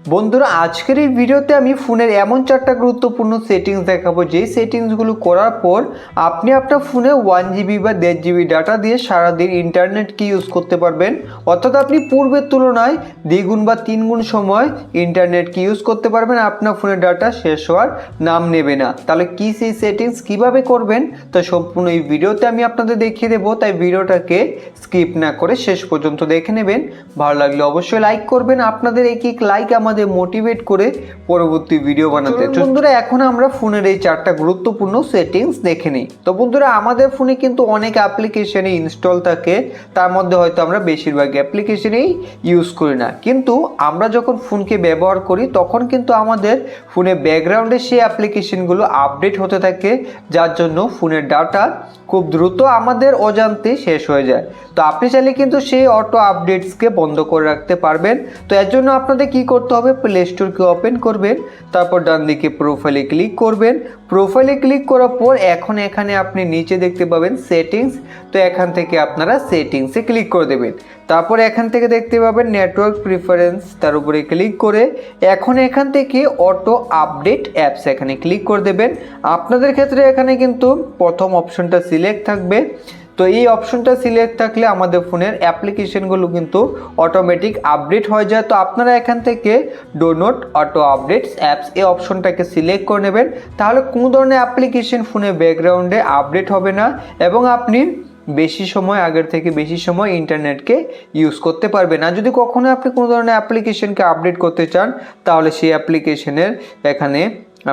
বন্ধুরা আজকের এই ভিডিওতে আমি ফোনের এমন 4টা গুরুত্বপূর্ণ সেটিংস দেখাবো যেই সেটিংসগুলো করার পর আপনি আপনার ফোনে 1 GB বা 1.5 GB ডাটা দিয়ে সারাদিন ইন্টারনেটকে ইউজ করতে পারবেন। অর্থাৎ আপনি পূর্বের তুলনায় দ্বিগুণ বা 3 গুণ সময় ইন্টারনেটকে ইউজ করতে পারবেন, আপনার ফোনের ডাটা শেষ হওয়ার নাম নেবে না। তাহলে কি সেই সেটিংস কিভাবে করবেন তা সম্পূর্ণ এই ভিডিওতে আমি আপনাদের দেখিয়ে দেবো, তাই ভিডিওটাকে স্কিপ না করে শেষ পর্যন্ত দেখে নেবেন। ভালো লাগলে অবশ্যই লাইক করবেন, আপনাদের এক এক লাইক আমাদের মোটিভেট করে পরবর্তী ভিডিও বানাতে। বন্ধুরা এখন আমরা ফোনের এই 4টা গুরুত্বপূর্ণ সেটিংস দেখে নিই। তো বন্ধুরা আমাদের ফোনে কিন্তু অনেক অ্যাপ্লিকেশনে ইনস্টল থাকে, তার মধ্যে হয়তো আমরা বেশিরভাগ অ্যাপ্লিকেশনেই ইউজ করি না, কিন্তু আমরা যখন ফোনকে ব্যবহার করি তখন কিন্তু আমাদের ফোনে ব্যাকগ্রাউন্ডে সেই অ্যাপ্লিকেশনগুলো আপডেট হতে থাকে, যার জন্য ফোনের ডাটা খুব দ্রুত আমাদের অজান্তে শেষ হয়ে যায়। তো আপনি চাইলে কিন্তু সেই অটো আপডেটসকে বন্ধ করে রাখতে পারবেন। তো এর জন্য আপনাদের কি করতে হবে, প্লে স্টোরকে ওপেন করবেন, তারপর ডান দিকে প্রোফাইলে ক্লিক করবেন। প্রোফাইলে ক্লিক করার পর এখন এখানে আপনি নিচে দেখতে পাবেন সেটিংস। তো এখান থেকে আপনারা সেটিংসে ক্লিক করে দেবেন। তারপর এখান থেকে দেখতে পাবেন নেটওয়ার্ক প্রিফারেন্স, তার উপরে ক্লিক করে এখন এখান থেকে অটো আপডেট অ্যাপস এখানে ক্লিক করে দেবেন। আপনাদের ক্ষেত্রে এখানে কিন্তু প্রথম অপশনটা সিলেক্ট থাকবে। তো এই অপশনটা সিলেক্ট থাকলে আমাদের ফোনের অ্যাপ্লিকেশনগুলো কিন্তু অটোমেটিক আপডেট হয়ে যায়। তো আপনারা এখান থেকে do not auto updates apps এই অপশনটাকে সিলেক্ট করে নেবেন, তাহলে কোনো ধরনের অ্যাপ্লিকেশন ফোনের ব্যাকগ্রাউন্ডে আপডেট হবে না এবং আপনি বেশি সময় আগের থেকে বেশি সময় ইন্টারনেটকে ইউজ করতে পারবেন। আর যদি কখনো আপনি কোনো ধরনের অ্যাপ্লিকেশনকে আপডেট করতে চান তাহলে সেই অ্যাপ্লিকেশনের এখানে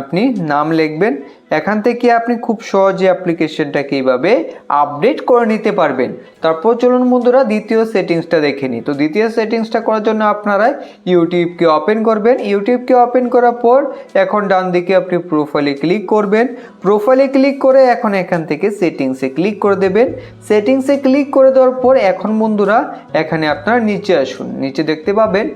আপনি নাম লিখবেন। এখান থেকে আপনি খুব সহজে অ্যাপ্লিকেশনটাকে এইভাবে আপডেট করে নিতে পারবেন। তারপর চলুন বন্ধুরা দ্বিতীয় সেটিংসটা দেখে নিই। তো দ্বিতীয় সেটিংসটা করার জন্য আপনারা ইউটিউবকে ওপেন করবেন। ইউটিউবকে ওপেন করার পর এখন ডান দিকে আপনি প্রোফাইলে ক্লিক করবেন। প্রোফাইলে ক্লিক করে এখন এখান থেকে সেটিংসে ক্লিক করে দেবেন। সেটিংসে ক্লিক করে দেওয়ার পর এখন বন্ধুরা এখানে আপনারা নিচে আসুন, নিচে দেখতে পাবেন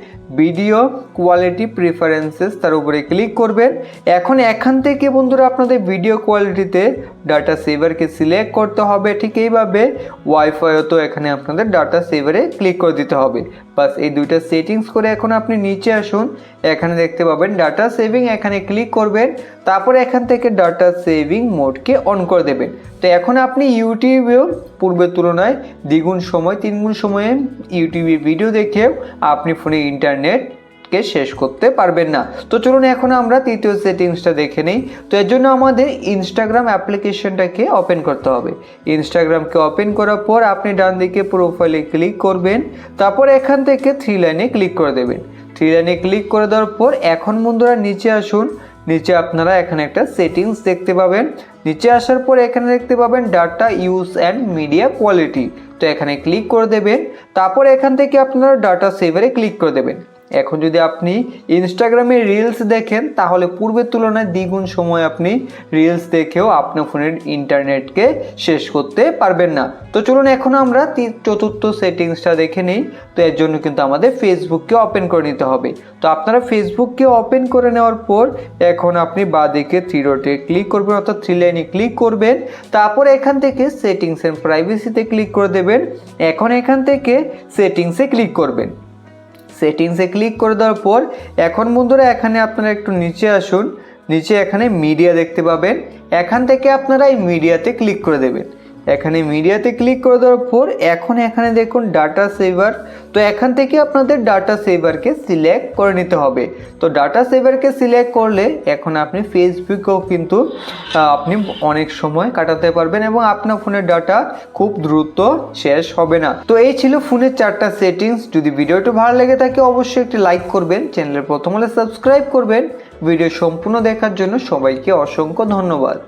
ভিডিও কোয়ালিটি প্রিফারেন্সেস, তার উপরে ক্লিক করবেন। এখন এখান থেকে বন্ধুরা আপনাদের ভিডিও কোয়ালিটিতে ডাটা সেভারকে সিলেক্ট করতে হবে। ঠিক এইভাবে ওয়াইফাইও তো এখানে আপনাদের ডাটা সেভারে ক্লিক করে দিতে হবে। বাস এই দুইটা সেটিংস করে এখন আপনি নিচে আসুন, এখানে দেখতে পাবেন ডাটা সেভিং, এখানে ক্লিক করবেন। তারপরে এখান থেকে ডাটা সেভিং মোডকে অন করে দেবেন। তো এখন আপনি ইউটিউবেও পূর্বের তুলনায় দ্বিগুণ সময় 3 গুণ সময়ে ইউটিউবে ভিডিও দেখেও আপনি ফোনে ইন্টারনেটকে শেষ করতে পারবেন না। তো চলুন এখন আমরা তৃতীয় সেটিংসটা দেখে নিই। তো এর জন্য আমাদের ইনস্টাগ্রাম অ্যাপ্লিকেশনটাকে ওপেন করতে হবে। ইনস্টাগ্রামকে ওপেন করার পর আপনি ডান দিকে প্রোফাইলে ক্লিক করবেন, তারপর এখান থেকে 3 লাইনে ক্লিক করে দেবেন। 3 লাইনে ক্লিক করে দেওয়ার পর এখন বন্ধুরা নিচে আসুন, নিচে আপনারা এখানে একটা সেটিংস দেখতে পাবেন। নিচে আসার পর এখানে দেখতে পাবেন data use and media quality, তো এখানে ক্লিক করে দেবেন। তারপর এখান থেকে আপনারা ডাটা সেভারে ক্লিক করে দেবেন। এখন যদি আপনি ইনস্টাগ্রামে রিলস দেখেন তাহলে পূর্বের তুলনায় দ্বিগুণ সময় আপনি রিলস দেখেও আপনার ফোনের ইন্টারনেটকে শেষ করতে পারবেন না। তো চলুন এখন আমরা চতুর্থ সেটিংসটা দেখে নিই। তো এর জন্য কিন্তু আমাদের ফেসবুককে ওপেন করে নিতে হবে। তো আপনারা ফেসবুককে ওপেন করে নেওয়ার পর এখন আপনি বাঁদিকে 3 ডটে ক্লিক করবেন, অর্থাৎ 3 লাইনে ক্লিক করবেন। তারপর এখান থেকে সেটিংস এন্ড প্রাইভেসিতে ক্লিক করে দেবেন। এখন এখান থেকে সেটিংসে ক্লিক করবেন। সেটিংসে ক্লিক করে দেওয়ার পর এখন বন্ধুরা এখানে আপনারা একটু নিচে আসুন, নিচে এখানে মিডিয়া দেখতে পাবেন। এখান থেকে আপনারা এই মিডিয়াতে ক্লিক করে দেবেন। এখানে মিডিয়াতে ক্লিক করে দেওয়ার পর এখন এখানে দেখুন ডাটা সেভার, তো এখান থেকে আপনাদের ডাটা সেভারকে সিলেক্ট করে নিতে হবে। তো ডাটা সেভারকে সিলেক্ট করলে এখন আপনি ফেসবুকেও কিন্তু আপনি অনেক সময় কাটাতে পারবেন এবং আপনার ফোনের ডাটা খুব দ্রুত শেষ হবে না। তো এই ছিল ফোনের 4টা সেটিংস। যদি ভিডিওটি ভালো লেগে থাকে অবশ্যই একটি লাইক করবেন, চ্যানেলের প্রথম হলে সাবস্ক্রাইব করবেন। ভিডিও সম্পূর্ণ দেখার জন্য সবাইকে অসংখ্য ধন্যবাদ।